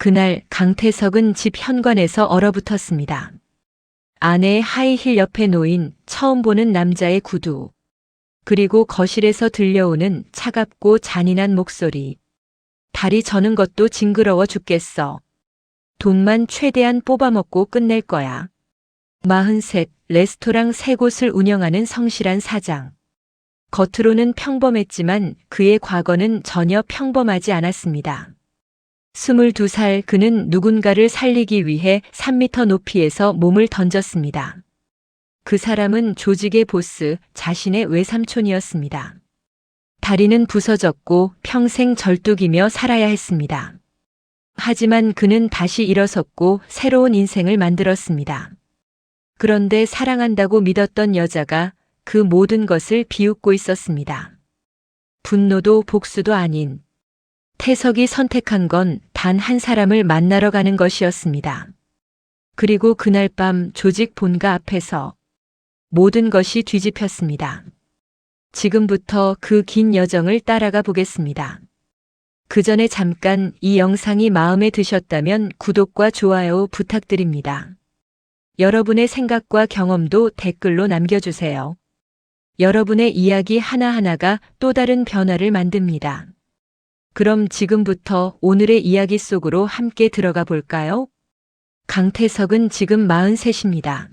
그날 강태석은 집 현관에서 얼어붙었습니다. 아내의 하이힐 옆에 놓인 처음 보는 남자의 구두, 그리고 거실에서 들려오는 차갑고 잔인한 목소리. 다리 저는 것도 징그러워 죽겠어. 돈만 최대한 뽑아먹고 끝낼 거야. 43, 레스토랑 3곳을 운영하는 성실한 사장. 겉으로는 평범했지만 그의 과거는 전혀 평범하지 않았습니다. 22살 그는 누군가를 살리기 위해 3미터 높이에서 몸을 던졌습니다. 그 사람은 조직의 보스, 자신의 외삼촌이었습니다. 다리는 부서졌고 평생 절뚝이며 살아야 했습니다. 하지만 그는 다시 일어섰고 새로운 인생을 만들었습니다. 그런데 사랑한다고 믿었던 여자가 그 모든 것을 비웃고 있었습니다. 분노도 복수도 아닌 태석이 선택한 건 단 한 사람을 만나러 가는 것이었습니다. 그리고 그날 밤 조직 본가 앞에서 모든 것이 뒤집혔습니다. 지금부터 그 긴 여정을 따라가 보겠습니다. 그 전에 잠깐 이 영상이 마음에 드셨다면 구독과 좋아요 부탁드립니다. 여러분의 생각과 경험도 댓글로 남겨주세요. 여러분의 이야기 하나하나가 또 다른 변화를 만듭니다. 그럼 지금부터 오늘의 이야기 속으로 함께 들어가 볼까요? 강태석은 지금 43입니다.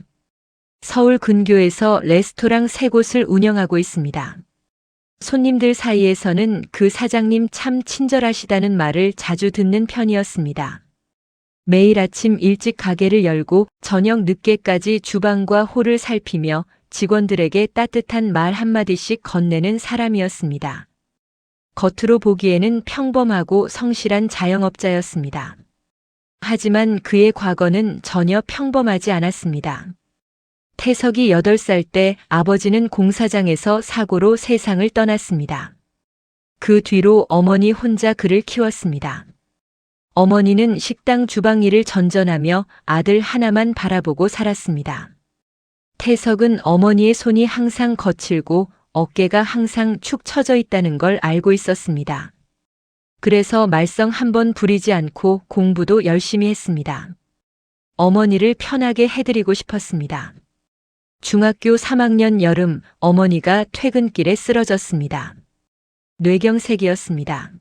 서울 근교에서 레스토랑 3곳을 운영하고 있습니다. 손님들 사이에서는 그 사장님 참 친절하시다는 말을 자주 듣는 편이었습니다. 매일 아침 일찍 가게를 열고 저녁 늦게까지 주방과 홀을 살피며 직원들에게 따뜻한 말 한마디씩 건네는 사람이었습니다. 겉으로 보기에는 평범하고 성실한 자영업자였습니다. 하지만 그의 과거는 전혀 평범하지 않았습니다. 태석이 8살 때 아버지는 공사장에서 사고로 세상을 떠났습니다. 그 뒤로 어머니 혼자 그를 키웠습니다. 어머니는 식당 주방 일을 전전하며 아들 하나만 바라보고 살았습니다. 태석은 어머니의 손이 항상 거칠고 어깨가 항상 축 처져 있다는 걸 알고 있었습니다. 그래서 말썽 한번 부리지 않고 공부도 열심히 했습니다. 어머니를 편하게 해드리고 싶었습니다. 중학교 3학년 여름 어머니가 퇴근길에 쓰러졌습니다. 뇌경색이었습니다.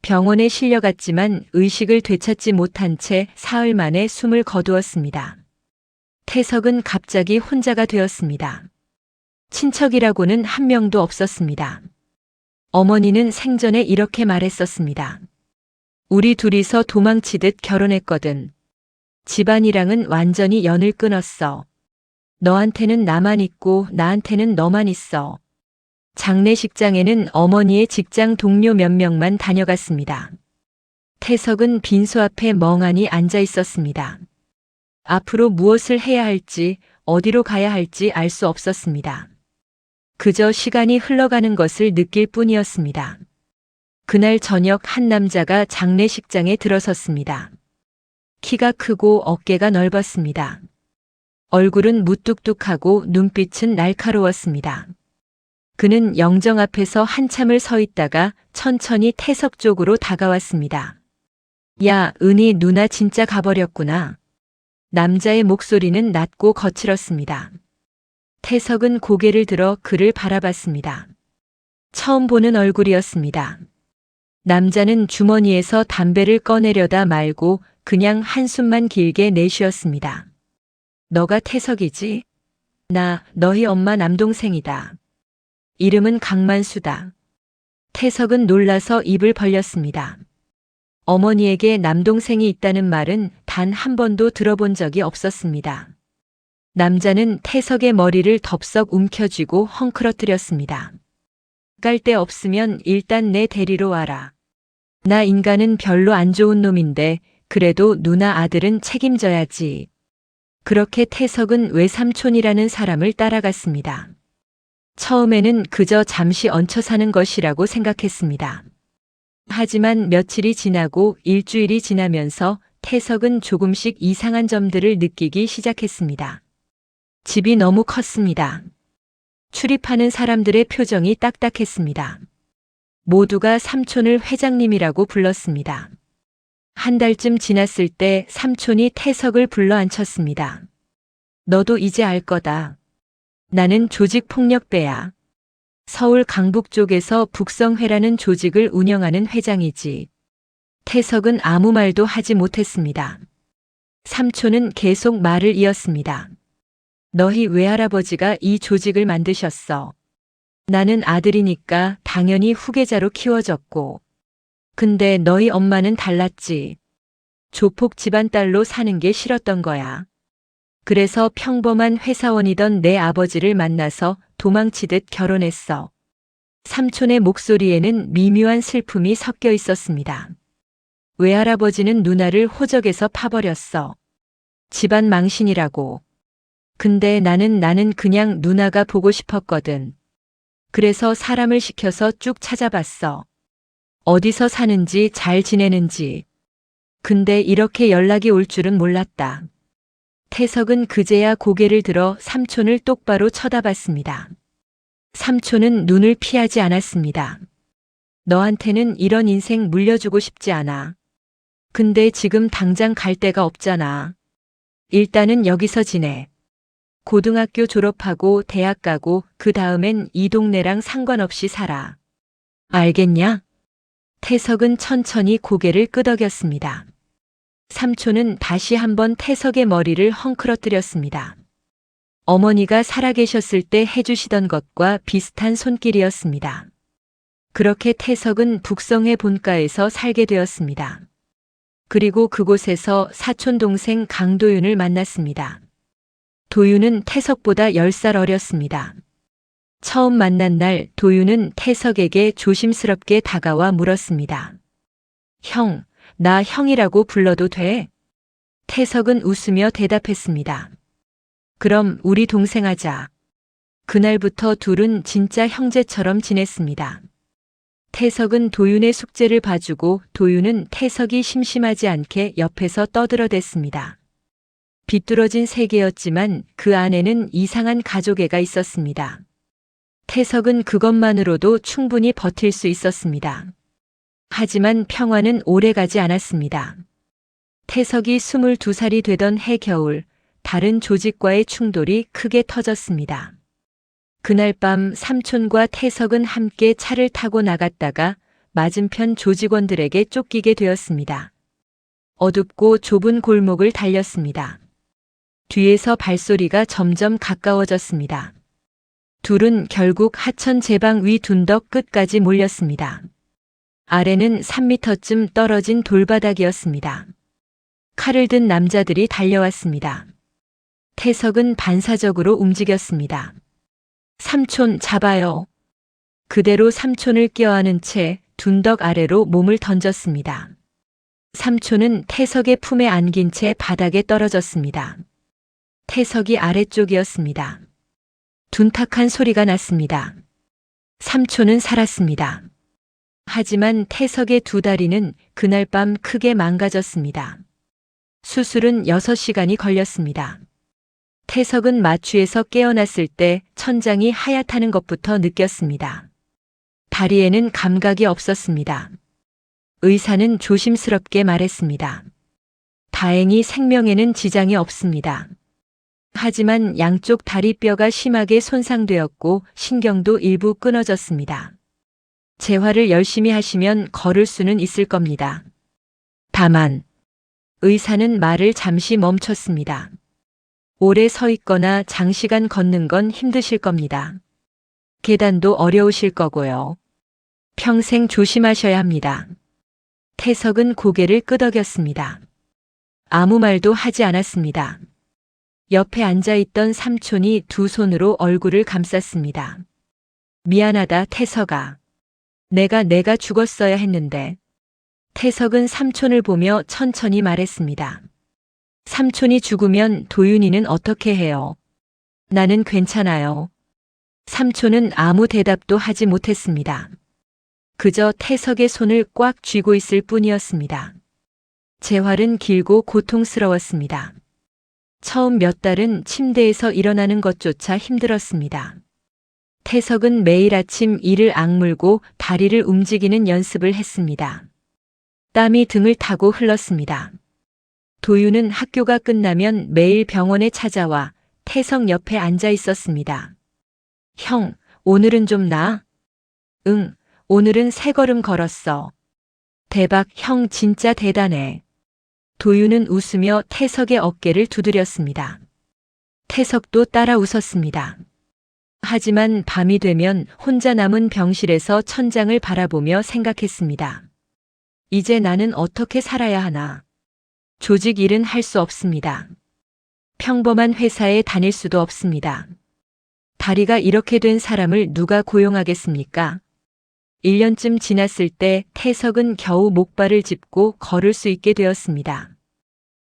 병원에 실려갔지만 의식을 되찾지 못한 채 사흘 만에 숨을 거두었습니다. 태석은 갑자기 혼자가 되었습니다. 친척이라고는 한 명도 없었습니다. 어머니는 생전에 이렇게 말했었습니다. 우리 둘이서 도망치듯 결혼했거든. 집안이랑은 완전히 연을 끊었어. 너한테는 나만 있고 나한테는 너만 있어. 장례식장에는 어머니의 직장 동료 몇 명만 다녀갔습니다. 태석은 빈소 앞에 멍하니 앉아 있었습니다. 앞으로 무엇을 해야 할지, 어디로 가야 할지 알 수 없었습니다. 그저 시간이 흘러가는 것을 느낄 뿐이었습니다. 그날 저녁 한 남자가 장례식장에 들어섰습니다. 키가 크고 어깨가 넓었습니다. 얼굴은 무뚝뚝하고 눈빛은 날카로웠습니다. 그는 영정 앞에서 한참을 서 있다가 천천히 태석 쪽으로 다가왔습니다. 야, 은희 누나 진짜 가버렸구나. 남자의 목소리는 낮고 거칠었습니다. 태석은 고개를 들어 그를 바라봤습니다. 처음 보는 얼굴이었습니다. 남자는 주머니에서 담배를 꺼내려다 말고 그냥 한숨만 길게 내쉬었습니다. 너가 태석이지? 나 너희 엄마 남동생이다. 이름은 강만수다. 태석은 놀라서 입을 벌렸습니다. 어머니에게 남동생이 있다는 말은 단 한 번도 들어본 적이 없었습니다. 남자는 태석의 머리를 덥석 움켜쥐고 헝클어뜨렸습니다. 깔 데 없으면 일단 내 데리러 와라. 나 인간은 별로 안 좋은 놈인데 그래도 누나 아들은 책임져야지. 그렇게 태석은 외삼촌이라는 사람을 따라갔습니다. 처음에는 그저 잠시 얹혀 사는 것이라고 생각했습니다. 하지만 며칠이 지나고 일주일이 지나면서 태석은 조금씩 이상한 점들을 느끼기 시작했습니다. 집이 너무 컸습니다. 출입하는 사람들의 표정이 딱딱했습니다. 모두가 삼촌을 회장님이라고 불렀습니다. 한 달쯤 지났을 때 삼촌이 태석을 불러 앉혔습니다. 너도 이제 알 거다. 나는 조직폭력배야. 서울 강북 쪽에서 북성회라는 조직을 운영하는 회장이지. 태석은 아무 말도 하지 못했습니다. 삼촌은 계속 말을 이었습니다. 너희 외할아버지가 이 조직을 만드셨어. 나는 아들이니까 당연히 후계자로 키워졌고. 근데 너희 엄마는 달랐지. 조폭 집안 딸로 사는 게 싫었던 거야. 그래서 평범한 회사원이던 내 아버지를 만나서 도망치듯 결혼했어. 삼촌의 목소리에는 미묘한 슬픔이 섞여 있었습니다. 외할아버지는 누나를 호적에서 파버렸어. 집안 망신이라고. 근데 나는 그냥 누나가 보고 싶었거든. 그래서 사람을 시켜서 쭉 찾아봤어. 어디서 사는지 잘 지내는지. 근데 이렇게 연락이 올 줄은 몰랐다. 태석은 그제야 고개를 들어 삼촌을 똑바로 쳐다봤습니다. 삼촌은 눈을 피하지 않았습니다. 너한테는 이런 인생 물려주고 싶지 않아. 근데 지금 당장 갈 데가 없잖아. 일단은 여기서 지내. 고등학교 졸업하고 대학 가고 그 다음엔 이 동네랑 상관없이 살아. 알겠냐? 태석은 천천히 고개를 끄덕였습니다. 삼촌은 다시 한번 태석의 머리를 헝클어뜨렸습니다. 어머니가 살아계셨을 때 해주시던 것과 비슷한 손길이었습니다. 그렇게 태석은 북성회 본가에서 살게 되었습니다. 그리고 그곳에서 사촌 동생 강도윤을 만났습니다. 도윤은 태석보다 10살 어렸습니다. 처음 만난 날 도윤은 태석에게 조심스럽게 다가와 물었습니다. 형, 나 형이라고 불러도 돼? 태석은 웃으며 대답했습니다. 그럼 우리 동생 하자. 그날부터 둘은 진짜 형제처럼 지냈습니다. 태석은 도윤의 숙제를 봐주고 도윤은 태석이 심심하지 않게 옆에서 떠들어댔습니다. 비뚤어진 세계였지만 그 안에는 이상한 가족애가 있었습니다. 태석은 그것만으로도 충분히 버틸 수 있었습니다. 하지만 평화는 오래가지 않았습니다. 태석이 22살이 되던 해 겨울, 다른 조직과의 충돌이 크게 터졌습니다. 그날 밤 삼촌과 태석은 함께 차를 타고 나갔다가 맞은편 조직원들에게 쫓기게 되었습니다. 어둡고 좁은 골목을 달렸습니다. 뒤에서 발소리가 점점 가까워졌습니다. 둘은 결국 하천 제방 위 둔덕 끝까지 몰렸습니다. 아래는 3미터쯤 떨어진 돌바닥이었습니다. 칼을 든 남자들이 달려왔습니다. 태석은 반사적으로 움직였습니다. 삼촌 잡아요. 그대로 삼촌을 껴안은 채 둔덕 아래로 몸을 던졌습니다. 삼촌은 태석의 품에 안긴 채 바닥에 떨어졌습니다. 태석이 아래쪽이었습니다. 둔탁한 소리가 났습니다. 삼촌은 살았습니다. 하지만 태석의 두 다리는 그날 밤 크게 망가졌습니다. 수술은 6시간이 걸렸습니다. 태석은 마취에서 깨어났을 때 천장이 하얗다는 것부터 느꼈습니다. 다리에는 감각이 없었습니다. 의사는 조심스럽게 말했습니다. 다행히 생명에는 지장이 없습니다. 하지만 양쪽 다리뼈가 심하게 손상되었고 신경도 일부 끊어졌습니다. 재활을 열심히 하시면 걸을 수는 있을 겁니다. 다만 의사는 말을 잠시 멈췄습니다. 오래 서 있거나 장시간 걷는 건 힘드실 겁니다. 계단도 어려우실 거고요. 평생 조심하셔야 합니다. 태석은 고개를 끄덕였습니다. 아무 말도 하지 않았습니다. 옆에 앉아있던 삼촌이 두 손으로 얼굴을 감쌌습니다. 미안하다, 태석아. 내가 죽었어야 했는데. 태석은 삼촌을 보며 천천히 말했습니다. 삼촌이 죽으면 도윤이는 어떻게 해요? 나는 괜찮아요. 삼촌은 아무 대답도 하지 못했습니다. 그저 태석의 손을 꽉 쥐고 있을 뿐이었습니다. 재활은 길고 고통스러웠습니다. 처음 몇 달은 침대에서 일어나는 것조차 힘들었습니다. 태석은 매일 아침 이를 악물고 다리를 움직이는 연습을 했습니다. 땀이 등을 타고 흘렀습니다. 도윤은 학교가 끝나면 매일 병원에 찾아와 태석 옆에 앉아 있었습니다. 형, 오늘은 좀 나아? 응, 오늘은 3걸음 걸었어. 대박, 형 진짜 대단해. 도윤은 웃으며 태석의 어깨를 두드렸습니다. 태석도 따라 웃었습니다. 하지만 밤이 되면 혼자 남은 병실에서 천장을 바라보며 생각했습니다. 이제 나는 어떻게 살아야 하나? 조직 일은 할 수 없습니다. 평범한 회사에 다닐 수도 없습니다. 다리가 이렇게 된 사람을 누가 고용하겠습니까? 1년쯤 지났을 때 태석은 겨우 목발을 짚고 걸을 수 있게 되었습니다.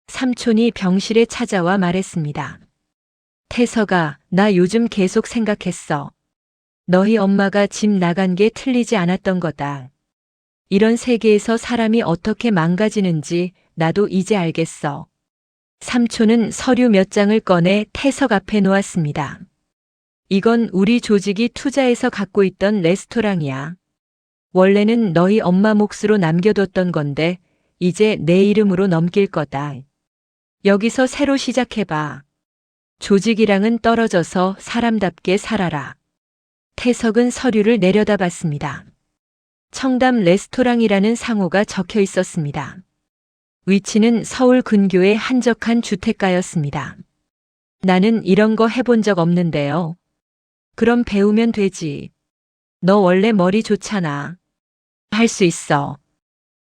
삼촌이 병실에 찾아와 말했습니다. 태석아, 나 요즘 계속 생각했어. 너희 엄마가 집 나간 게 틀리지 않았던 거다. 이런 세계에서 사람이 어떻게 망가지는지 나도 이제 알겠어. 삼촌은 서류 몇 장을 꺼내 태석 앞에 놓았습니다. 이건 우리 조직이 투자해서 갖고 있던 레스토랑이야. 원래는 너희 엄마 몫으로 남겨뒀던 건데 이제 내 이름으로 넘길 거다. 여기서 새로 시작해봐. 조직이랑은 떨어져서 사람답게 살아라. 태석은 서류를 내려다봤습니다. 청담 레스토랑이라는 상호가 적혀 있었습니다. 위치는 서울 근교의 한적한 주택가였습니다. 나는 이런 거 해본 적 없는데요. 그럼 배우면 되지. 너 원래 머리 좋잖아. 할 수 있어.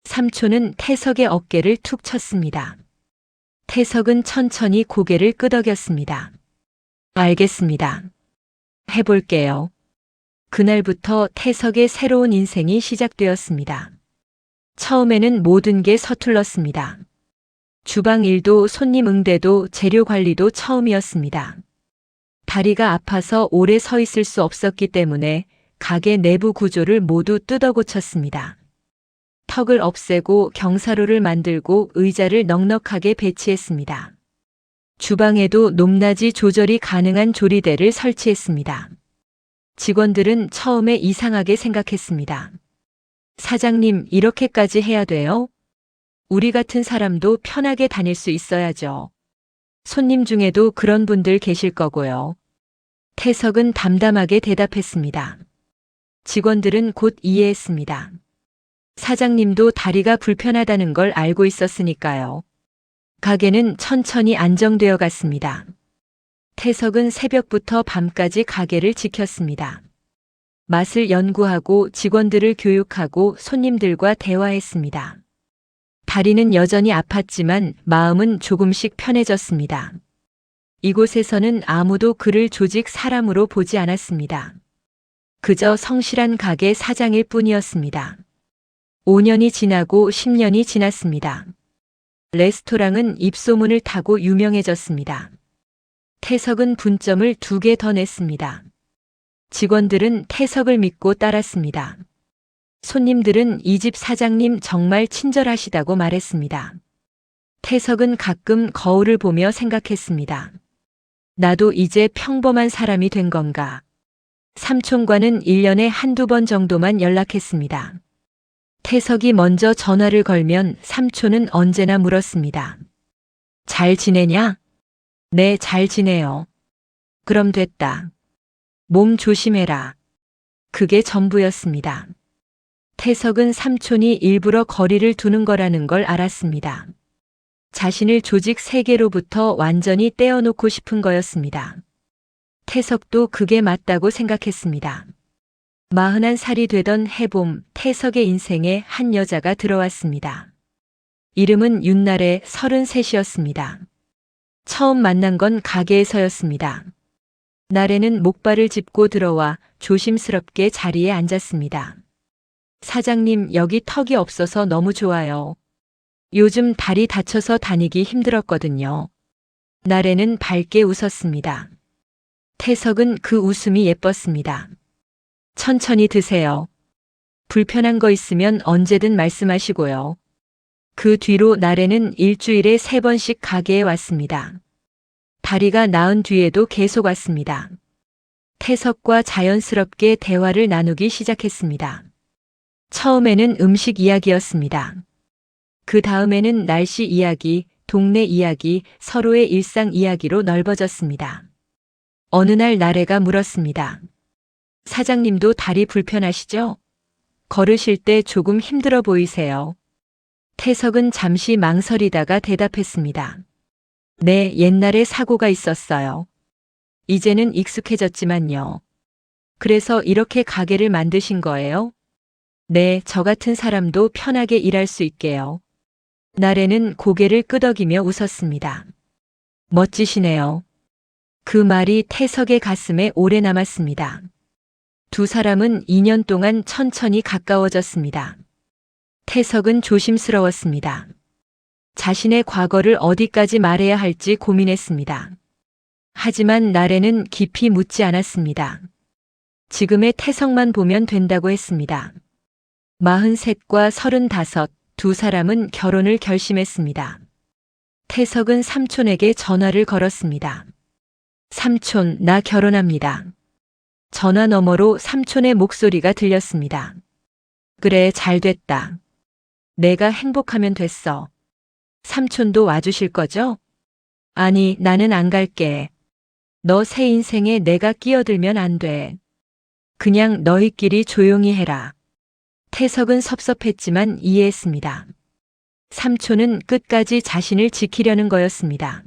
삼촌은 태석의 어깨를 툭 쳤습니다. 태석은 천천히 고개를 끄덕였습니다. 알겠습니다. 해볼게요. 그날부터 태석의 새로운 인생이 시작되었습니다. 처음에는 모든 게 서툴렀습니다. 주방 일도 손님 응대도 재료 관리도 처음이었습니다. 다리가 아파서 오래 서 있을 수 없었기 때문에 가게 내부 구조를 모두 뜯어 고쳤습니다. 턱을 없애고 경사로를 만들고 의자를 넉넉하게 배치했습니다. 주방에도 높낮이 조절이 가능한 조리대를 설치했습니다. 직원들은 처음에 이상하게 생각했습니다. 사장님, 이렇게까지 해야 돼요? 우리 같은 사람도 편하게 다닐 수 있어야죠. 손님 중에도 그런 분들 계실 거고요. 태석은 담담하게 대답했습니다. 직원들은 곧 이해했습니다. 사장님도 다리가 불편하다는 걸 알고 있었으니까요. 가게는 천천히 안정되어 갔습니다. 태석은 새벽부터 밤까지 가게를 지켰습니다. 맛을 연구하고 직원들을 교육하고 손님들과 대화했습니다. 다리는 여전히 아팠지만 마음은 조금씩 편해졌습니다. 이곳에서는 아무도 그를 조직 사람으로 보지 않았습니다. 그저 성실한 가게 사장일 뿐이었습니다. 5년이 지나고 10년이 지났습니다. 레스토랑은 입소문을 타고 유명해졌습니다. 태석은 분점을 2개 더 냈습니다. 직원들은 태석을 믿고 따랐습니다. 손님들은 이 집 사장님 정말 친절하시다고 말했습니다. 태석은 가끔 거울을 보며 생각했습니다. 나도 이제 평범한 사람이 된 건가? 삼촌과는 1년에 한두 번 정도만 연락했습니다. 태석이 먼저 전화를 걸면 삼촌은 언제나 물었습니다. 잘 지내냐? 네, 잘 지내요. 그럼 됐다. 몸 조심해라. 그게 전부였습니다. 태석은 삼촌이 일부러 거리를 두는 거라는 걸 알았습니다. 자신을 조직 세계로부터 완전히 떼어놓고 싶은 거였습니다. 태석도 그게 맞다고 생각했습니다. 41살이 되던 해봄, 태석의 인생에 한 여자가 들어왔습니다. 이름은 윤날의 33이었습니다. 처음 만난 건 가게에서였습니다. 날에는 목발을 짚고 들어와 조심스럽게 자리에 앉았습니다. 사장님, 여기 턱이 없어서 너무 좋아요. 요즘 다리 다쳐서 다니기 힘들었거든요. 날에는 밝게 웃었습니다. 태석은 그 웃음이 예뻤습니다. 천천히 드세요. 불편한 거 있으면 언제든 말씀하시고요. 그 뒤로 날에는 일주일에 3번씩 가게에 왔습니다. 다리가 나은 뒤에도 계속 왔습니다. 태석과 자연스럽게 대화를 나누기 시작했습니다. 처음에는 음식 이야기였습니다. 그 다음에는 날씨 이야기, 동네 이야기, 서로의 일상 이야기로 넓어졌습니다. 어느 날 나래가 물었습니다. 사장님도 다리 불편하시죠? 걸으실 때 조금 힘들어 보이세요. 태석은 잠시 망설이다가 대답했습니다. 네, 옛날에 사고가 있었어요. 이제는 익숙해졌지만요. 그래서 이렇게 가게를 만드신 거예요? 네, 저 같은 사람도 편하게 일할 수 있게요. 나래는 고개를 끄덕이며 웃었습니다. 멋지시네요. 그 말이 태석의 가슴에 오래 남았습니다. 두 사람은 2년 동안 천천히 가까워졌습니다. 태석은 조심스러웠습니다. 자신의 과거를 어디까지 말해야 할지 고민했습니다. 하지만 나래는 깊이 묻지 않았습니다. 지금의 태석만 보면 된다고 했습니다. 43과 35, 두 사람은 결혼을 결심했습니다. 태석은 삼촌에게 전화를 걸었습니다. 삼촌, 나 결혼합니다. 전화 너머로 삼촌의 목소리가 들렸습니다. 그래, 잘 됐다. 내가 행복하면 됐어. 삼촌도 와주실 거죠? 아니, 나는 안 갈게. 너 새 인생에 내가 끼어들면 안 돼. 그냥 너희끼리 조용히 해라. 태석은 섭섭했지만 이해했습니다. 삼촌은 끝까지 자신을 지키려는 거였습니다.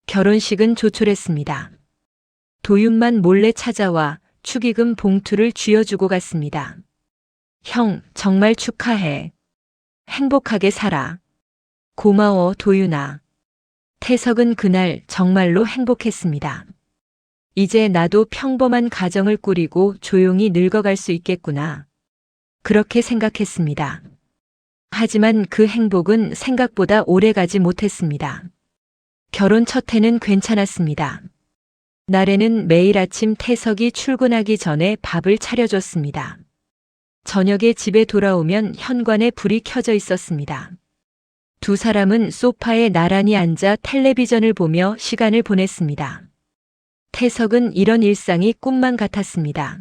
결혼식은 조촐했습니다. 도윤만 몰래 찾아와 축의금 봉투를 쥐어주고 갔습니다. 형, 정말 축하해. 행복하게 살아. 고마워, 도윤아. 태석은 그날 정말로 행복했습니다. 이제 나도 평범한 가정을 꾸리고 조용히 늙어갈 수 있겠구나. 그렇게 생각했습니다. 하지만 그 행복은 생각보다 오래가지 못했습니다. 결혼 첫 해는 괜찮았습니다. 날에는 매일 아침 태석이 출근하기 전에 밥을 차려줬습니다. 저녁에 집에 돌아오면 현관에 불이 켜져 있었습니다. 두 사람은 소파에 나란히 앉아 텔레비전을 보며 시간을 보냈습니다. 태석은 이런 일상이 꿈만 같았습니다.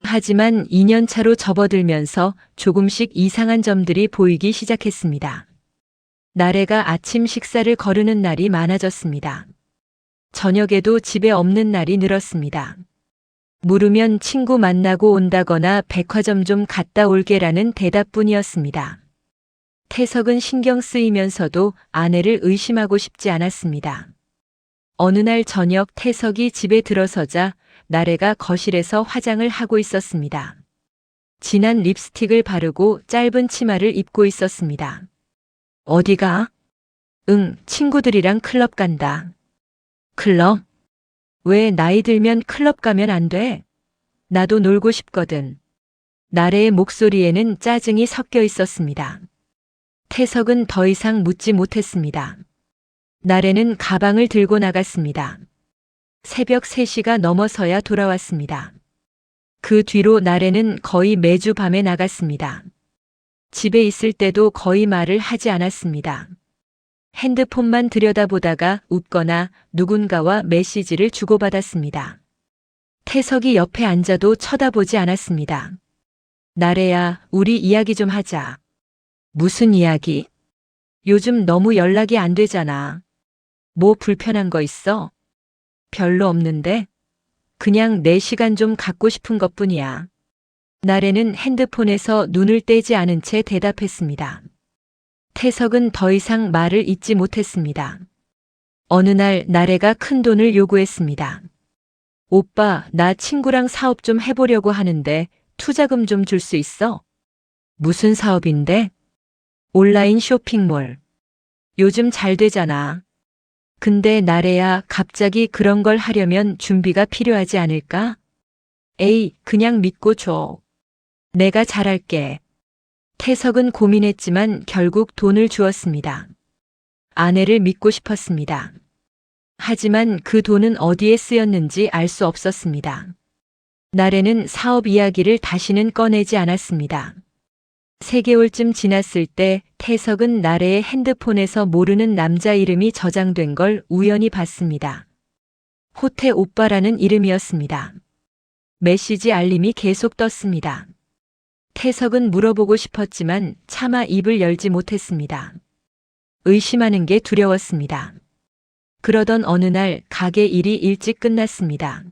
하지만 2년 차로 접어들면서 조금씩 이상한 점들이 보이기 시작했습니다. 나래가 아침 식사를 거르는 날이 많아졌습니다. 저녁에도 집에 없는 날이 늘었습니다. 물으면 친구 만나고 온다거나 백화점 좀 갔다 올게라는 대답뿐이었습니다. 태석은 신경 쓰이면서도 아내를 의심하고 싶지 않았습니다. 어느 날 저녁 태석이 집에 들어서자 나래가 거실에서 화장을 하고 있었습니다. 진한 립스틱을 바르고 짧은 치마를 입고 있었습니다. 어디가? 응, 친구들이랑 클럽 간다. 클럽? 왜 나이 들면 클럽 가면 안 돼? 나도 놀고 싶거든. 나래의 목소리에는 짜증이 섞여 있었습니다. 태석은 더 이상 묻지 못했습니다. 나래는 가방을 들고 나갔습니다. 새벽 3시가 넘어서야 돌아왔습니다. 그 뒤로 나래는 거의 매주 밤에 나갔습니다. 집에 있을 때도 거의 말을 하지 않았습니다. 핸드폰만 들여다보다가 웃거나 누군가와 메시지를 주고받았습니다. 태석이 옆에 앉아도 쳐다보지 않았습니다. 나래야, 우리 이야기 좀 하자. 무슨 이야기? 요즘 너무 연락이 안 되잖아. 뭐 불편한 거 있어? 별로 없는데? 그냥 내 시간 좀 갖고 싶은 것뿐이야. 나래는 핸드폰에서 눈을 떼지 않은 채 대답했습니다. 태석은 더 이상 말을 잇지 못했습니다. 어느 날 나래가 큰 돈을 요구했습니다. 오빠, 나 친구랑 사업 좀 해보려고 하는데 투자금 좀 줄 수 있어? 무슨 사업인데? 온라인 쇼핑몰. 요즘 잘 되잖아. 근데 나래야, 갑자기 그런 걸 하려면 준비가 필요하지 않을까? 에이, 그냥 믿고 줘. 내가 잘할게. 태석은 고민했지만 결국 돈을 주었습니다. 아내를 믿고 싶었습니다. 하지만 그 돈은 어디에 쓰였는지 알 수 없었습니다. 나래는 사업 이야기를 다시는 꺼내지 않았습니다. 3개월쯤 지났을 때 태석은 나래의 핸드폰에서 모르는 남자 이름이 저장된 걸 우연히 봤습니다. 호태 오빠라는 이름이었습니다. 메시지 알림이 계속 떴습니다. 태석은 물어보고 싶었지만 차마 입을 열지 못했습니다. 의심하는 게 두려웠습니다. 그러던 어느 날 가게 일이 일찍 끝났습니다.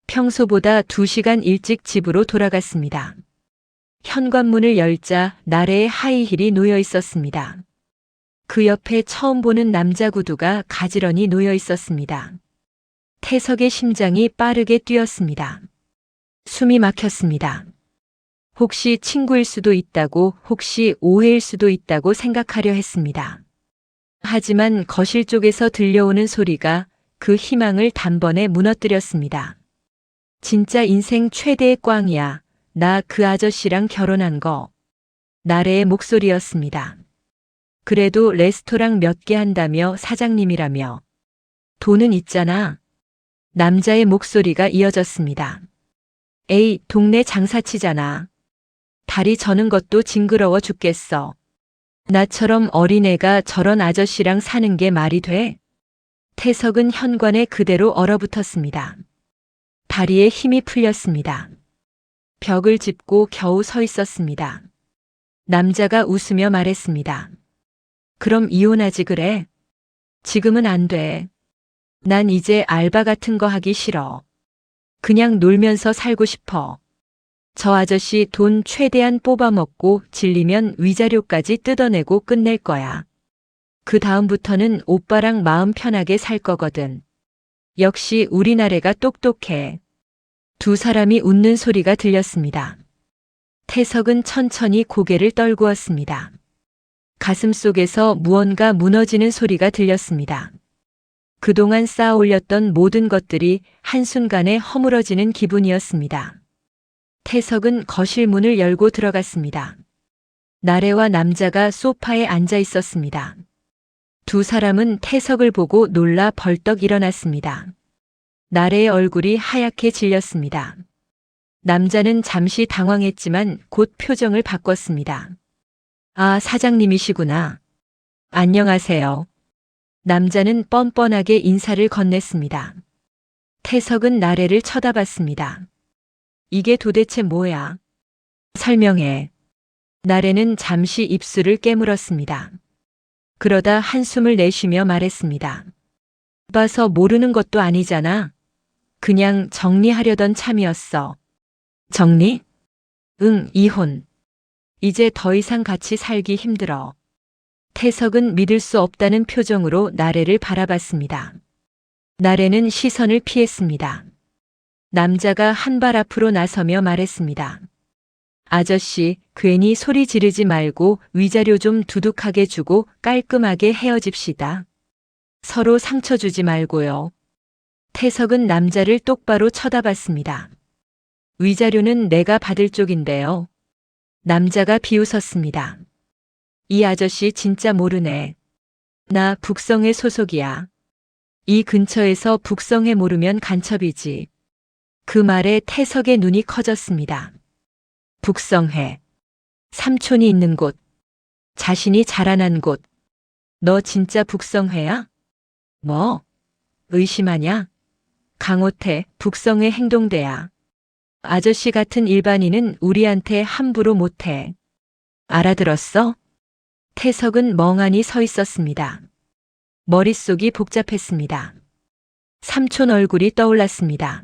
평소보다 2시간 일찍 집으로 돌아갔습니다. 현관문을 열자 나래의 하이힐이 놓여 있었습니다. 그 옆에 처음 보는 남자 구두가 가지런히 놓여 있었습니다. 태석의 심장이 빠르게 뛰었습니다. 숨이 막혔습니다. 혹시 친구일 수도 있다고, 혹시 오해일 수도 있다고 생각하려 했습니다. 하지만 거실 쪽에서 들려오는 소리가 그 희망을 단번에 무너뜨렸습니다. 진짜 인생 최대의 꽝이야. 나 그 아저씨랑 결혼한 거. 나래의 목소리였습니다. 그래도 레스토랑 몇 개 한다며 사장님이라며. 돈은 있잖아. 남자의 목소리가 이어졌습니다. 에이, 동네 장사치잖아. 다리 저는 것도 징그러워 죽겠어. 나처럼 어린애가 저런 아저씨랑 사는 게 말이 돼? 태석은 현관에 그대로 얼어붙었습니다. 다리에 힘이 풀렸습니다. 벽을 짚고 겨우 서 있었습니다. 남자가 웃으며 말했습니다. 그럼 이혼하지 그래? 지금은 안 돼. 난 이제 알바 같은 거 하기 싫어. 그냥 놀면서 살고 싶어. 저 아저씨 돈 최대한 뽑아먹고 질리면 위자료까지 뜯어내고 끝낼 거야. 그 다음부터는 오빠랑 마음 편하게 살 거거든. 역시 우리나라가 똑똑해. 두 사람이 웃는 소리가 들렸습니다. 태석은 천천히 고개를 떨구었습니다. 가슴 속에서 무언가 무너지는 소리가 들렸습니다. 그동안 쌓아 올렸던 모든 것들이 한순간에 허물어지는 기분이었습니다. 태석은 거실 문을 열고 들어갔습니다. 나래와 남자가 소파에 앉아 있었습니다. 두 사람은 태석을 보고 놀라 벌떡 일어났습니다. 나래의 얼굴이 하얗게 질렸습니다. 남자는 잠시 당황했지만 곧 표정을 바꿨습니다. 아, 사장님이시구나. 안녕하세요. 남자는 뻔뻔하게 인사를 건넸습니다. 태석은 나래를 쳐다봤습니다. 이게 도대체 뭐야? 설명해. 나래는 잠시 입술을 깨물었습니다. 그러다 한숨을 내쉬며 말했습니다. 봐서 모르는 것도 아니잖아. 그냥 정리하려던 참이었어. 정리? 응, 이혼. 이제 더 이상 같이 살기 힘들어. 태석은 믿을 수 없다는 표정으로 나래를 바라봤습니다. 나래는 시선을 피했습니다. 남자가 한 발 앞으로 나서며 말했습니다. 아저씨, 괜히 소리 지르지 말고 위자료 좀 두둑하게 주고 깔끔하게 헤어집시다. 서로 상처 주지 말고요. 태석은 남자를 똑바로 쳐다봤습니다. 위자료는 내가 받을 쪽인데요. 남자가 비웃었습니다. 이 아저씨 진짜 모르네. 나 북성회 소속이야. 이 근처에서 북성회 모르면 간첩이지. 그 말에 태석의 눈이 커졌습니다. 북성회. 삼촌이 있는 곳. 자신이 자라난 곳. 너 진짜 북성회야? 뭐? 의심하냐? 강호태, 북성회 행동대야. 아저씨 같은 일반인은 우리한테 함부로 못해. 알아들었어? 태석은 멍하니 서 있었습니다. 머릿속이 복잡했습니다. 삼촌 얼굴이 떠올랐습니다.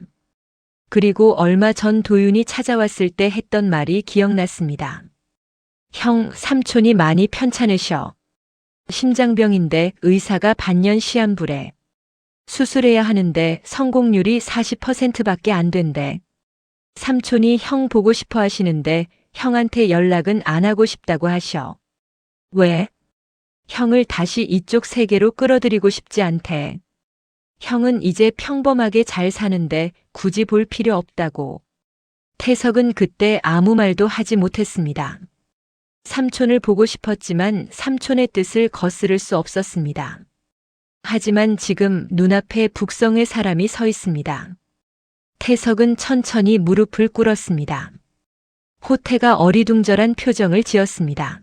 그리고 얼마 전 도윤이 찾아왔을 때 했던 말이 기억났습니다. 형, 삼촌이 많이 편찮으셔. 심장병인데 의사가 반년 시한부래. 수술해야 하는데 성공률이 40%밖에 안 된대. 삼촌이 형 보고 싶어 하시는데 형한테 연락은 안 하고 싶다고 하셔. 왜? 형을 다시 이쪽 세계로 끌어들이고 싶지 않대. 형은 이제 평범하게 잘 사는데 굳이 볼 필요 없다고. 태석은 그때 아무 말도 하지 못했습니다. 삼촌을 보고 싶었지만 삼촌의 뜻을 거스를 수 없었습니다. 하지만 지금 눈앞에 북성의 사람이 서 있습니다. 태석은 천천히 무릎을 꿇었습니다. 호태가 어리둥절한 표정을 지었습니다.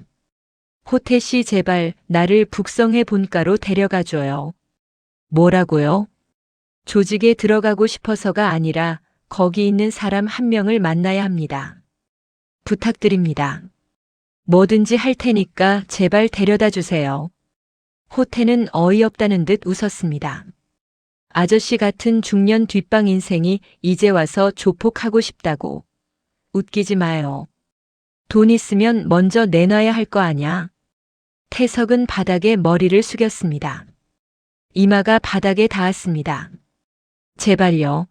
호태 씨 제발 나를 북성의 본가로 데려가줘요. 뭐라고요? 조직에 들어가고 싶어서가 아니라 거기 있는 사람 한 명을 만나야 합니다. 부탁드립니다. 뭐든지 할 테니까 제발 데려다 주세요. 호태는 어이없다는 듯 웃었습니다. 아저씨 같은 중년 뒷방 인생이 이제 와서 조폭하고 싶다고. 웃기지 마요. 돈 있으면 먼저 내놔야 할 거 아냐. 태석은 바닥에 머리를 숙였습니다. 이마가 바닥에 닿았습니다. 제발요.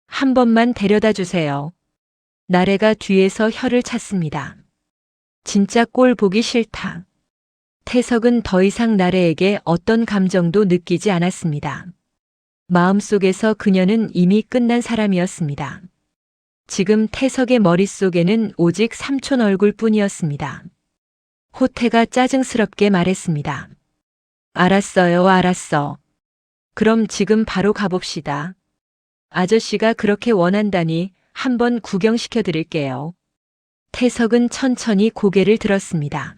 한 번만 데려다 주세요. 나래가 뒤에서 혀를 찼습니다. 진짜 꼴 보기 싫다. 태석은 더 이상 나래에게 어떤 감정도 느끼지 않았습니다. 마음속에서 그녀는 이미 끝난 사람이었습니다. 지금 태석의 머릿속에는 오직 삼촌 얼굴뿐이었습니다. 호태가 짜증스럽게 말했습니다. 알았어요, 알았어. 그럼 지금 바로 가봅시다. 아저씨가 그렇게 원한다니 한번 구경시켜 드릴게요. 태석은 천천히 고개를 들었습니다.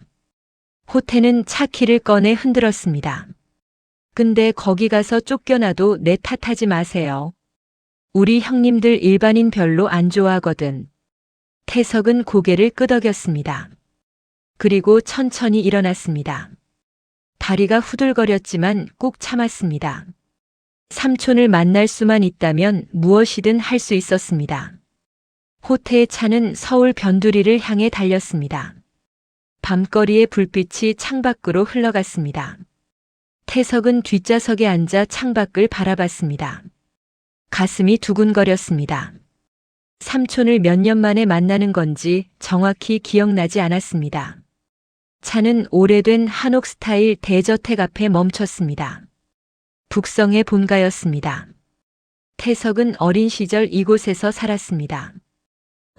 호태는 차 키를 꺼내 흔들었습니다. 근데 거기 가서 쫓겨나도 내 탓하지 마세요. 우리 형님들 일반인 별로 안 좋아하거든. 태석은 고개를 끄덕였습니다. 그리고 천천히 일어났습니다. 다리가 후들거렸지만 꾹 참았습니다. 삼촌을 만날 수만 있다면 무엇이든 할 수 있었습니다. 호태의 차는 서울 변두리를 향해 달렸습니다. 밤거리의 불빛이 창밖으로 흘러갔습니다. 태석은 뒷좌석에 앉아 창밖을 바라봤습니다. 가슴이 두근거렸습니다. 삼촌을 몇 년 만에 만나는 건지 정확히 기억나지 않았습니다. 차는 오래된 한옥 스타일 대저택 앞에 멈췄습니다. 북성의 본가였습니다. 태석은 어린 시절 이곳에서 살았습니다.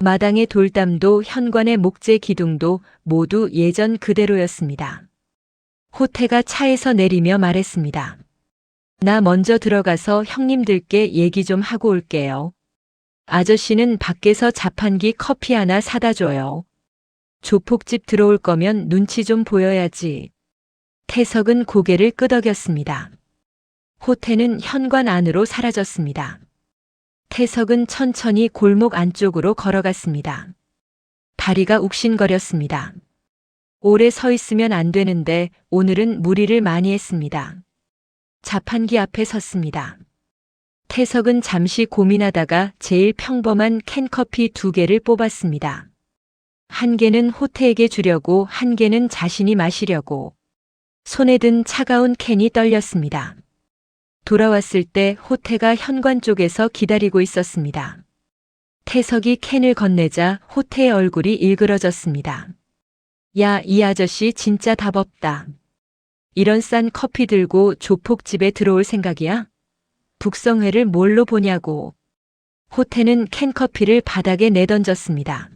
마당의 돌담도 현관의 목재 기둥도 모두 예전 그대로였습니다. 호태가 차에서 내리며 말했습니다. 나 먼저 들어가서 형님들께 얘기 좀 하고 올게요. 아저씨는 밖에서 자판기 커피 하나 사다 줘요. 조폭집 들어올 거면 눈치 좀 보여야지. 태석은 고개를 끄덕였습니다. 호태는 현관 안으로 사라졌습니다. 태석은 천천히 골목 안쪽으로 걸어갔습니다. 다리가 욱신거렸습니다. 오래 서 있으면 안 되는데 오늘은 무리를 많이 했습니다. 자판기 앞에 섰습니다. 태석은 잠시 고민하다가 제일 평범한 캔커피 2개를 뽑았습니다. 한 개는 호태에게 주려고 한 개는 자신이 마시려고. 손에 든 차가운 캔이 떨렸습니다. 돌아왔을 때 호태가 현관 쪽에서 기다리고 있었습니다. 태석이 캔을 건네자 호태의 얼굴이 일그러졌습니다. 야, 이 아저씨 진짜 답없다. 이런 싼 커피 들고 조폭집에 들어올 생각이야? 북성회를 뭘로 보냐고. 호태는 캔커피를 바닥에 내던졌습니다.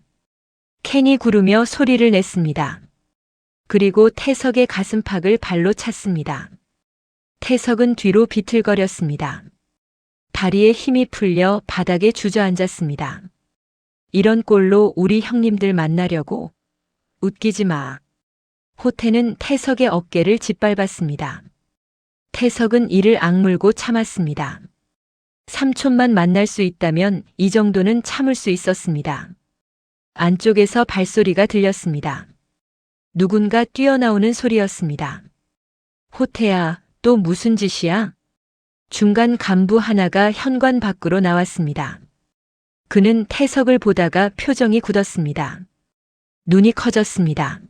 캔이 구르며 소리를 냈습니다. 그리고 태석의 가슴팍을 발로 찼습니다. 태석은 뒤로 비틀거렸습니다. 다리에 힘이 풀려 바닥에 주저앉았습니다. 이런 꼴로 우리 형님들 만나려고. 웃기지 마. 호태는 태석의 어깨를 짓밟았습니다. 태석은 이를 악물고 참았습니다. 삼촌만 만날 수 있다면 이 정도는 참을 수 있었습니다. 안쪽에서 발소리가 들렸습니다. 누군가 뛰어나오는 소리였습니다. 호태야, 또 무슨 짓이야? 중간 간부 하나가 현관 밖으로 나왔습니다. 그는 태석을 보다가 표정이 굳었습니다. 눈이 커졌습니다.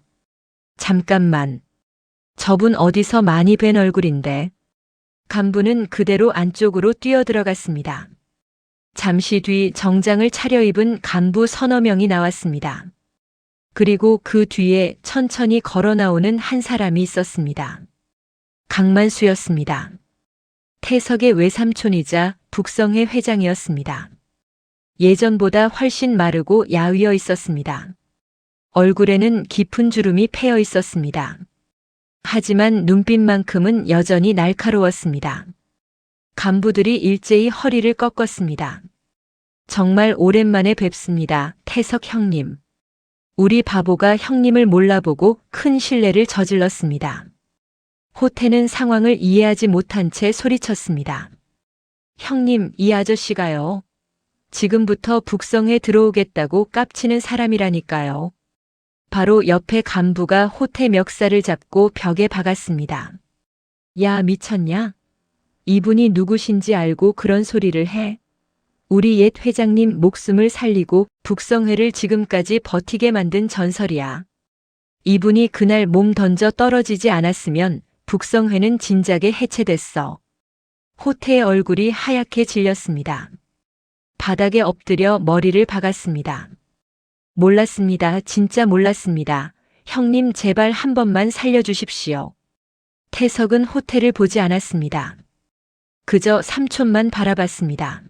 잠깐만. 저분 어디서 많이 뵌 얼굴인데. 간부는 그대로 안쪽으로 뛰어들어갔습니다. 잠시 뒤 정장을 차려입은 간부 서너 명이 나왔습니다. 그리고 그 뒤에 천천히 걸어 나오는 한 사람이 있었습니다. 강만수였습니다. 태석의 외삼촌이자 북성회 회장이었습니다. 예전보다 훨씬 마르고 야위어 있었습니다. 얼굴에는 깊은 주름이 패여 있었습니다. 하지만 눈빛만큼은 여전히 날카로웠습니다. 간부들이 일제히 허리를 꺾었습니다. 정말 오랜만에 뵙습니다, 태석 형님. 우리 바보가 형님을 몰라보고 큰 실례를 저질렀습니다. 호태는 상황을 이해하지 못한 채 소리쳤습니다. 형님, 이 아저씨가요. 지금부터 북성에 들어오겠다고 깝치는 사람이라니까요. 바로 옆에 간부가 호태 멱살을 잡고 벽에 박았습니다. 야, 미쳤냐? 이분이 누구신지 알고 그런 소리를 해? 우리 옛 회장님 목숨을 살리고 북성회를 지금까지 버티게 만든 전설이야. 이분이 그날 몸 던져 떨어지지 않았으면 북성회는 진작에 해체됐어. 호태의 얼굴이 하얗게 질렸습니다. 바닥에 엎드려 머리를 박았습니다. 몰랐습니다. 진짜 몰랐습니다. 형님 제발 한 번만 살려주십시오. 태석은 호태를 보지 않았습니다. 그저 삼촌만 바라봤습니다.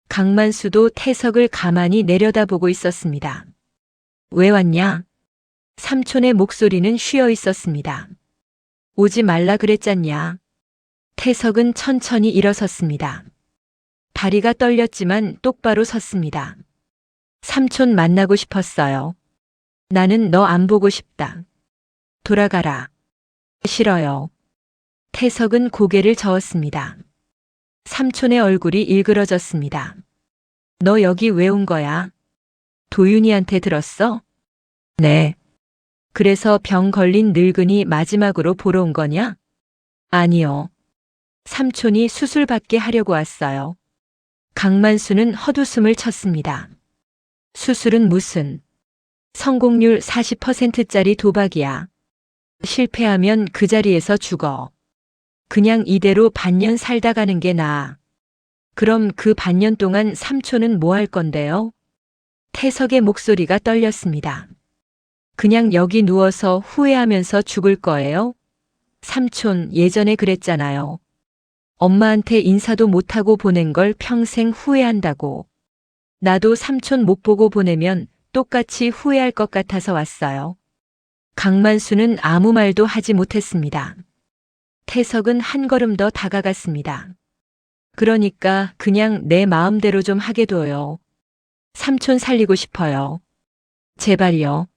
강만수도 태석을 가만히 내려다보고 있었습니다. 왜 왔냐? 삼촌의 목소리는 쉬어 있었습니다. 오지 말라 그랬잖냐. 태석은 천천히 일어섰습니다. 다리가 떨렸지만 똑바로 섰습니다. 삼촌 만나고 싶었어요. 나는 너 안 보고 싶다. 돌아가라. 싫어요. 태석은 고개를 저었습니다. 삼촌의 얼굴이 일그러졌습니다. 너 여기 왜 온 거야? 도윤이한테 들었어? 네. 그래서 병 걸린 늙은이 마지막으로 보러 온 거냐? 아니요. 삼촌이 수술받게 하려고 왔어요. 강만수는 헛웃음을 쳤습니다. 수술은 무슨? 성공률 40%짜리 도박이야. 실패하면 그 자리에서 죽어. 그냥 이대로 반년 살다 가는 게 나아. 그럼 그 반년 동안 삼촌은 뭐 할 건데요? 태석의 목소리가 떨렸습니다. 그냥 여기 누워서 후회하면서 죽을 거예요? 삼촌 예전에 그랬잖아요. 엄마한테 인사도 못하고 보낸 걸 평생 후회한다고. 나도 삼촌 못 보고 보내면 똑같이 후회할 것 같아서 왔어요. 강만수는 아무 말도 하지 못했습니다. 태석은 한 걸음 더 다가갔습니다. 그러니까 그냥 내 마음대로 좀 하게 둬요. 삼촌 살리고 싶어요. 제발요.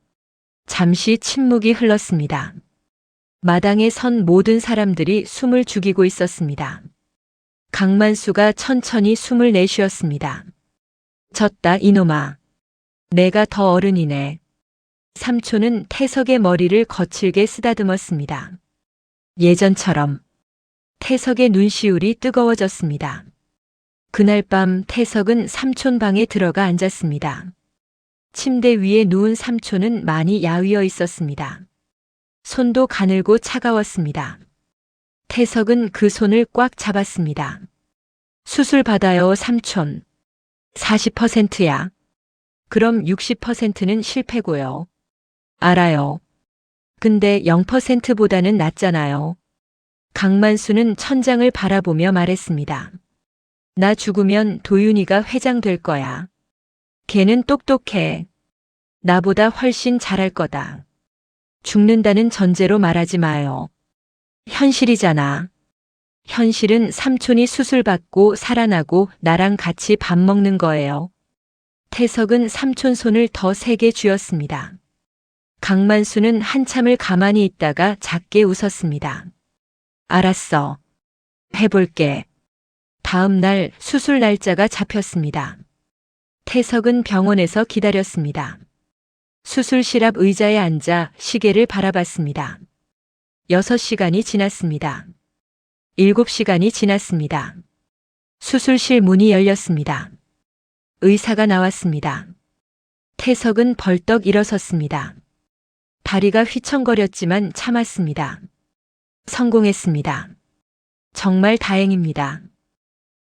잠시 침묵이 흘렀습니다. 마당에 선 모든 사람들이 숨을 죽이고 있었습니다. 강만수가 천천히 숨을 내쉬었습니다. 졌다 이놈아. 내가 더 어른이네. 삼촌은 태석의 머리를 거칠게 쓰다듬었습니다. 예전처럼. 태석의 눈시울이 뜨거워졌습니다. 그날 밤 태석은 삼촌 방에 들어가 앉았습니다. 침대 위에 누운 삼촌은 많이 야위어 있었습니다. 손도 가늘고 차가웠습니다. 태석은 그 손을 꽉 잡았습니다. 수술 받아요, 삼촌. 40%야. 그럼 60%는 실패고요. 알아요. 근데 0%보다는 낫잖아요. 강만수는 천장을 바라보며 말했습니다. 나 죽으면 도윤이가 회장 될 거야. 걔는 똑똑해. 나보다 훨씬 잘할 거다. 죽는다는 전제로 말하지 마요. 현실이잖아. 현실은 삼촌이 수술받고 살아나고 나랑 같이 밥 먹는 거예요. 태석은 삼촌 손을 더 세게 쥐었습니다. 강만수는 한참을 가만히 있다가 작게 웃었습니다. 알았어. 해볼게. 다음 날 수술 날짜가 잡혔습니다. 태석은 병원에서 기다렸습니다. 수술실 앞 의자에 앉아 시계를 바라봤습니다. 6시간이 지났습니다. 7시간이 지났습니다. 수술실 문이 열렸습니다. 의사가 나왔습니다. 태석은 벌떡 일어섰습니다. 다리가 휘청거렸지만 참았습니다. 성공했습니다. 정말 다행입니다.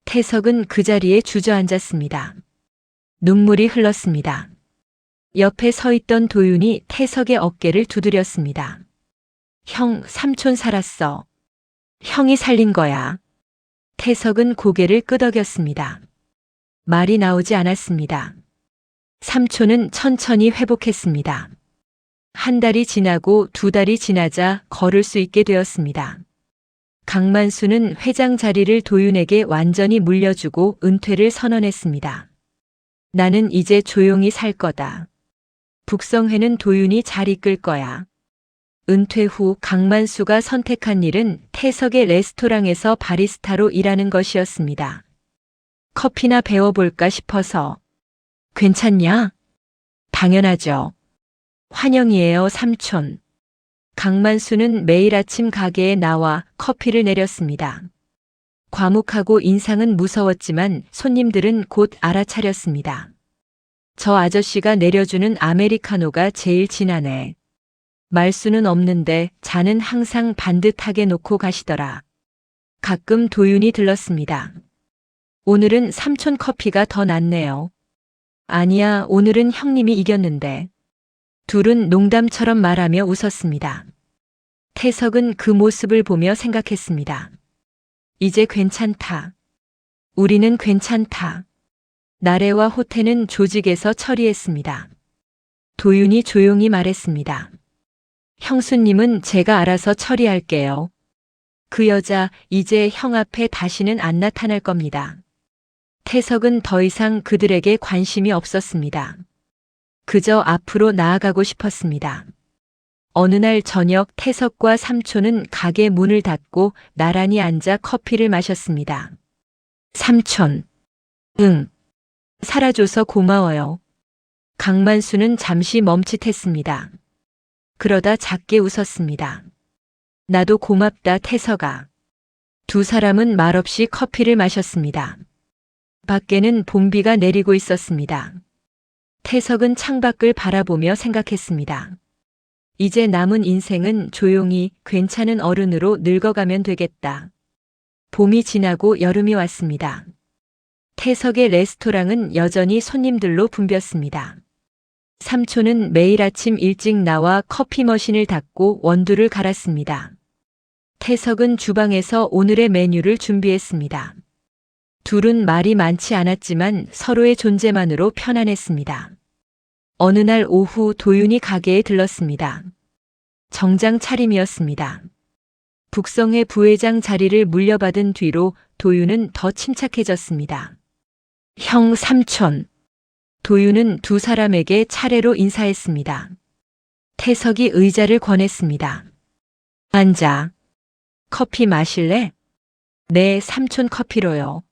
태석은 그 자리에 주저앉았습니다. 눈물이 흘렀습니다. 옆에 서 있던 도윤이 태석의 어깨를 두드렸습니다. 형, 삼촌 살았어. 형이 살린 거야. 태석은 고개를 끄덕였습니다. 말이 나오지 않았습니다. 삼촌은 천천히 회복했습니다. 한 달이 지나고 2달이 지나자 걸을 수 있게 되었습니다. 강만수는 회장 자리를 도윤에게 완전히 물려주고 은퇴를 선언했습니다. 나는 이제 조용히 살 거다. 북성회는 도윤이 잘 이끌 거야. 은퇴 후 강만수가 선택한 일은 태석의 레스토랑에서 바리스타로 일하는 것이었습니다. 커피나 배워볼까 싶어서. 괜찮냐? 당연하죠. 환영이에요, 삼촌. 강만수는 매일 아침 가게에 나와 커피를 내렸습니다. 과묵하고 인상은 무서웠지만 손님들은 곧 알아차렸습니다. 저 아저씨가 내려주는 아메리카노가 제일 진하네. 말수는 없는데 잔은 항상 반듯하게 놓고 가시더라. 가끔 도윤이 들렀습니다. 오늘은 삼촌 커피가 더 낫네요. 아니야, 오늘은 형님이 이겼는데. 둘은 농담처럼 말하며 웃었습니다. 태석은 그 모습을 보며 생각했습니다. 이제 괜찮다. 우리는 괜찮다. 나래와 호태는 조직에서 처리했습니다. 도윤이 조용히 말했습니다. 형수님은 제가 알아서 처리할게요. 그 여자 이제 형 앞에 다시는 안 나타날 겁니다. 태석은 더 이상 그들에게 관심이 없었습니다. 그저 앞으로 나아가고 싶었습니다. 어느 날 저녁 태석과 삼촌은 가게 문을 닫고 나란히 앉아 커피를 마셨습니다. 삼촌. 응. 살아줘서 고마워요. 강만수는 잠시 멈칫했습니다. 그러다 작게 웃었습니다. 나도 고맙다, 태석아. 두 사람은 말없이 커피를 마셨습니다. 밖에는 봄비가 내리고 있었습니다. 태석은 창밖을 바라보며 생각했습니다. 이제 남은 인생은 조용히 괜찮은 어른으로 늙어가면 되겠다. 봄이 지나고 여름이 왔습니다. 태석의 레스토랑은 여전히 손님들로 붐볐습니다. 삼촌은 매일 아침 일찍 나와 커피 머신을 닫고 원두를 갈았습니다. 태석은 주방에서 오늘의 메뉴를 준비했습니다. 둘은 말이 많지 않았지만 서로의 존재만으로 편안했습니다. 어느 날 오후 도윤이 가게에 들렀습니다. 정장 차림이었습니다. 북성의 부회장 자리를 물려받은 뒤로 도윤은 더 침착해졌습니다. 형, 삼촌. 도윤은 두 사람에게 차례로 인사했습니다. 태석이 의자를 권했습니다. 앉아. 커피 마실래? 네, 삼촌 커피로요.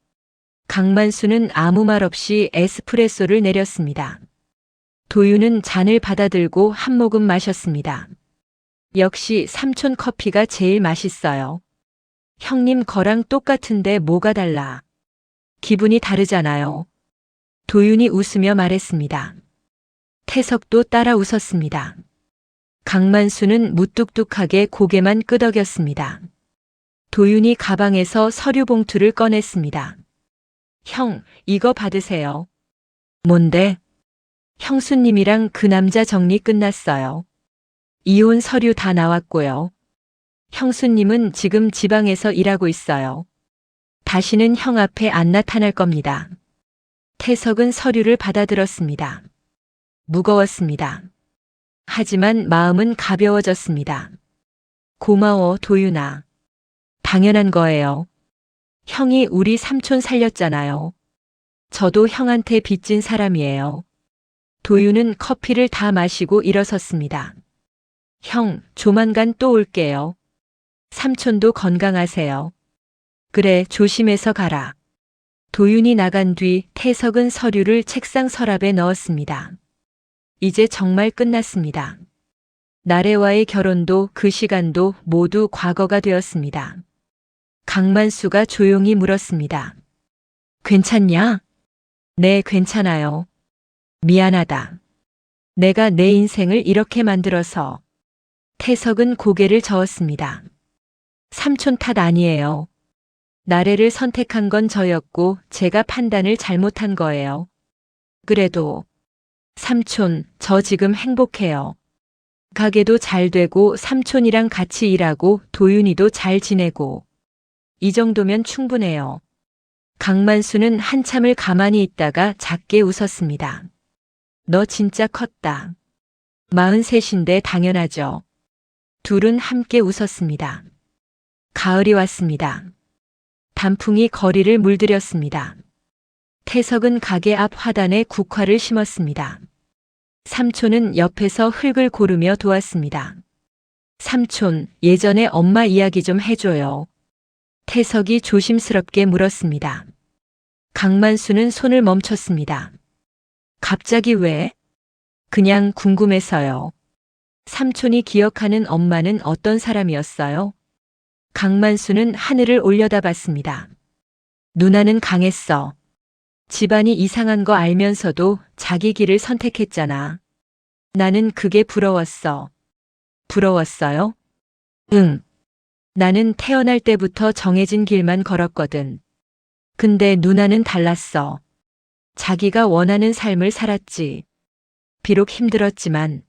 강만수는 아무 말 없이 에스프레소를 내렸습니다. 도윤은 잔을 받아들고 한 모금 마셨습니다. 역시 삼촌 커피가 제일 맛있어요. 형님 거랑 똑같은데 뭐가 달라? 기분이 다르잖아요. 도윤이 웃으며 말했습니다. 태석도 따라 웃었습니다. 강만수는 무뚝뚝하게 고개만 끄덕였습니다. 도윤이 가방에서 서류 봉투를 꺼냈습니다. 형, 이거 받으세요. 뭔데? 형수님이랑 그 남자 정리 끝났어요. 이혼 서류 다 나왔고요. 형수님은 지금 지방에서 일하고 있어요. 다시는 형 앞에 안 나타날 겁니다. 태석은 서류를 받아들었습니다. 무거웠습니다. 하지만 마음은 가벼워졌습니다. 고마워, 도윤아. 당연한 거예요. 형이 우리 삼촌 살렸잖아요. 저도 형한테 빚진 사람이에요. 도윤은 커피를 다 마시고 일어섰습니다. 형, 조만간 또 올게요. 삼촌도 건강하세요. 그래, 조심해서 가라. 도윤이 나간 뒤 태석은 서류를 책상 서랍에 넣었습니다. 이제 정말 끝났습니다. 나래와의 결혼도 그 시간도 모두 과거가 되었습니다. 강만수가 조용히 물었습니다. 괜찮냐? 네, 괜찮아요. 미안하다. 내가 내 인생을 이렇게 만들어서. 태석은 고개를 저었습니다. 삼촌 탓 아니에요. 나래를 선택한 건 저였고 제가 판단을 잘못한 거예요. 그래도 삼촌, 저 지금 행복해요. 가게도 잘 되고 삼촌이랑 같이 일하고 도윤이도 잘 지내고 이 정도면 충분해요. 강만수는 한참을 가만히 있다가 작게 웃었습니다. 너 진짜 컸다. 43인데 당연하죠. 둘은 함께 웃었습니다. 가을이 왔습니다. 단풍이 거리를 물들였습니다. 태석은 가게 앞 화단에 국화를 심었습니다. 삼촌은 옆에서 흙을 고르며 도왔습니다. 삼촌, 예전에 엄마 이야기 좀 해줘요. 태석이 조심스럽게 물었습니다. 강만수는 손을 멈췄습니다. 갑자기 왜? 그냥 궁금해서요. 삼촌이 기억하는 엄마는 어떤 사람이었어요? 강만수는 하늘을 올려다봤습니다. 누나는 강했어. 집안이 이상한 거 알면서도 자기 길을 선택했잖아. 나는 그게 부러웠어. 부러웠어요? 응. 나는 태어날 때부터 정해진 길만 걸었거든. 근데 누나는 달랐어. 자기가 원하는 삶을 살았지. 비록 힘들었지만.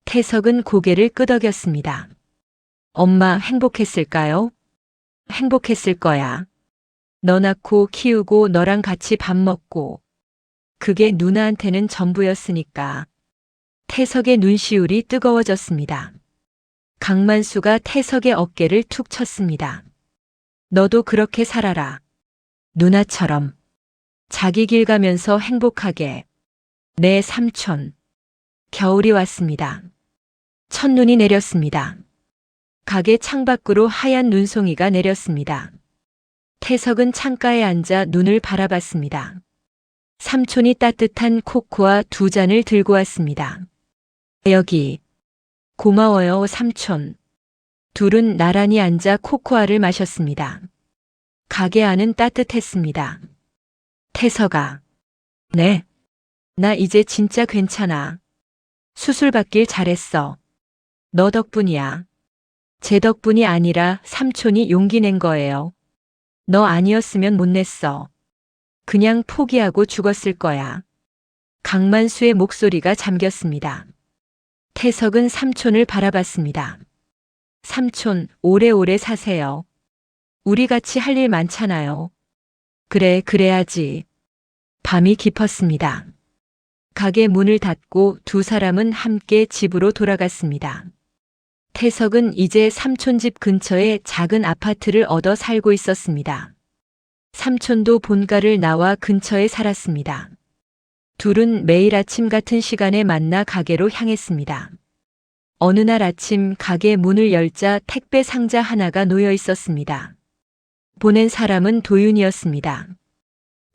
태석은 고개를 끄덕였습니다. 엄마 행복했을까요? 행복했을 거야. 너 낳고 키우고 너랑 같이 밥 먹고. 그게 누나한테는 전부였으니까. 태석의 눈시울이 뜨거워졌습니다. 강만수가 태석의 어깨를 툭 쳤습니다. 너도 그렇게 살아라. 누나처럼. 자기 길 가면서 행복하게. 내 삼촌. 겨울이 왔습니다. 첫눈이 내렸습니다. 가게 창밖으로 하얀 눈송이가 내렸습니다. 태석은 창가에 앉아 눈을 바라봤습니다. 삼촌이 따뜻한 코코아 2잔을 들고 왔습니다. 여기. 고마워요, 삼촌. 둘은 나란히 앉아 코코아를 마셨습니다. 가게 안은 따뜻했습니다. 태석아. 네. 나 이제 진짜 괜찮아. 수술 받길 잘했어. 너 덕분이야. 제 덕분이 아니라 삼촌이 용기 낸 거예요. 너 아니었으면 못 냈어. 그냥 포기하고 죽었을 거야. 강만수의 목소리가 잠겼습니다. 태석은 삼촌을 바라봤습니다. 삼촌, 오래오래 사세요. 우리 같이 할 일 많잖아요. 그래, 그래야지. 밤이 깊었습니다. 가게 문을 닫고 두 사람은 함께 집으로 돌아갔습니다. 태석은 이제 삼촌 집 근처에 작은 아파트를 얻어 살고 있었습니다. 삼촌도 본가를 나와 근처에 살았습니다. 둘은 매일 아침 같은 시간에 만나 가게로 향했습니다. 어느 날 아침 가게 문을 열자 택배 상자 하나가 놓여 있었습니다. 보낸 사람은 도윤이었습니다.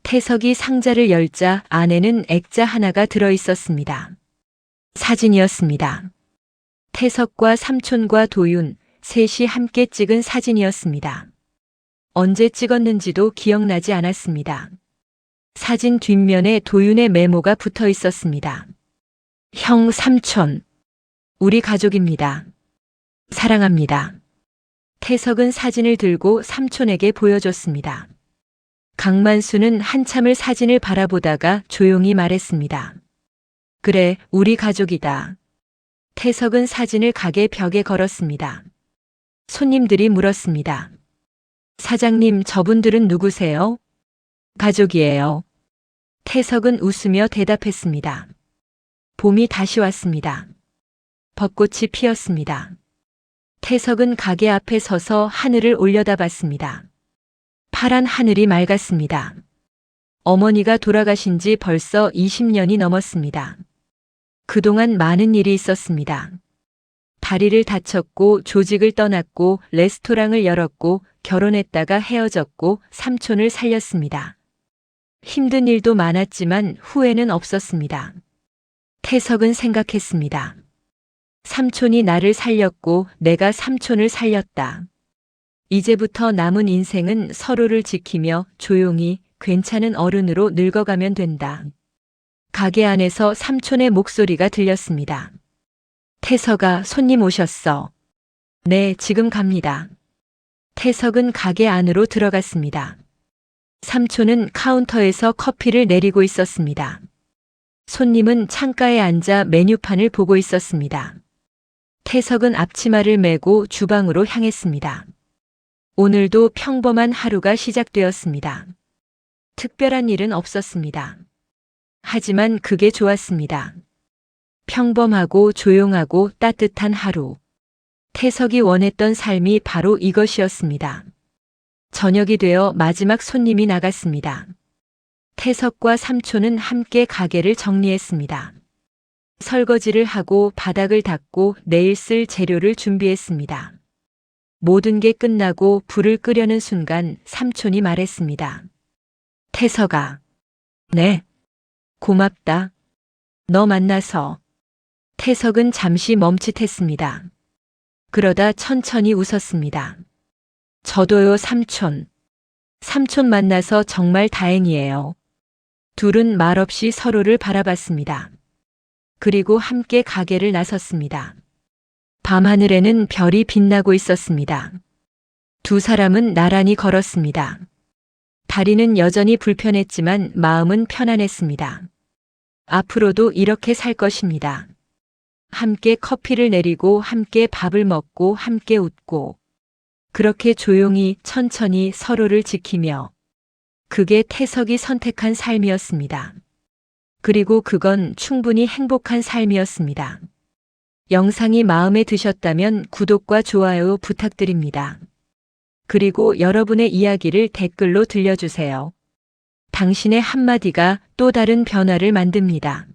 태석이 상자를 열자 안에는 액자 하나가 들어 있었습니다. 사진이었습니다. 태석과 삼촌과 도윤, 셋이 함께 찍은 사진이었습니다. 언제 찍었는지도 기억나지 않았습니다. 사진 뒷면에 도윤의 메모가 붙어 있었습니다. 형, 삼촌. 우리 가족입니다. 사랑합니다. 태석은 사진을 들고 삼촌에게 보여줬습니다. 강만수는 한참을 사진을 바라보다가 조용히 말했습니다. 그래, 우리 가족이다. 태석은 사진을 가게 벽에 걸었습니다. 손님들이 물었습니다. 사장님, 저분들은 누구세요? 가족이에요. 태석은 웃으며 대답했습니다. 봄이 다시 왔습니다. 벚꽃이 피었습니다. 태석은 가게 앞에 서서 하늘을 올려다봤습니다. 파란 하늘이 맑았습니다. 어머니가 돌아가신 지 벌써 20년이 넘었습니다. 그동안 많은 일이 있었습니다. 다리를 다쳤고 조직을 떠났고 레스토랑을 열었고 결혼했다가 헤어졌고 삼촌을 살렸습니다. 힘든 일도 많았지만 후회는 없었습니다. 태석은 생각했습니다. 삼촌이 나를 살렸고 내가 삼촌을 살렸다. 이제부터 남은 인생은 서로를 지키며 조용히 괜찮은 어른으로 늙어가면 된다. 가게 안에서 삼촌의 목소리가 들렸습니다. 태석아, 손님 오셨어. 네, 지금 갑니다. 태석은 가게 안으로 들어갔습니다. 삼촌은 카운터에서 커피를 내리고 있었습니다. 손님은 창가에 앉아 메뉴판을 보고 있었습니다. 태석은 앞치마를 메고 주방으로 향했습니다. 오늘도 평범한 하루가 시작되었습니다. 특별한 일은 없었습니다. 하지만 그게 좋았습니다. 평범하고 조용하고 따뜻한 하루. 태석이 원했던 삶이 바로 이것이었습니다. 저녁이 되어 마지막 손님이 나갔습니다. 태석과 삼촌은 함께 가게를 정리했습니다. 설거지를 하고 바닥을 닦고 내일 쓸 재료를 준비했습니다. 모든 게 끝나고 불을 끄려는 순간 삼촌이 말했습니다. 태석아. 네. 고맙다. 너 만나서. 태석은 잠시 멈칫했습니다. 그러다 천천히 웃었습니다. 저도요, 삼촌. 삼촌 만나서 정말 다행이에요. 둘은 말없이 서로를 바라봤습니다. 그리고 함께 가게를 나섰습니다. 밤하늘에는 별이 빛나고 있었습니다. 두 사람은 나란히 걸었습니다. 다리는 여전히 불편했지만 마음은 편안했습니다. 앞으로도 이렇게 살 것입니다. 함께 커피를 내리고 함께 밥을 먹고 함께 웃고 그렇게 조용히 천천히 서로를 지키며 그게 태석이 선택한 삶이었습니다. 그리고 그건 충분히 행복한 삶이었습니다. 영상이 마음에 드셨다면 구독과 좋아요 부탁드립니다. 그리고 여러분의 이야기를 댓글로 들려주세요. 당신의 한마디가 또 다른 변화를 만듭니다.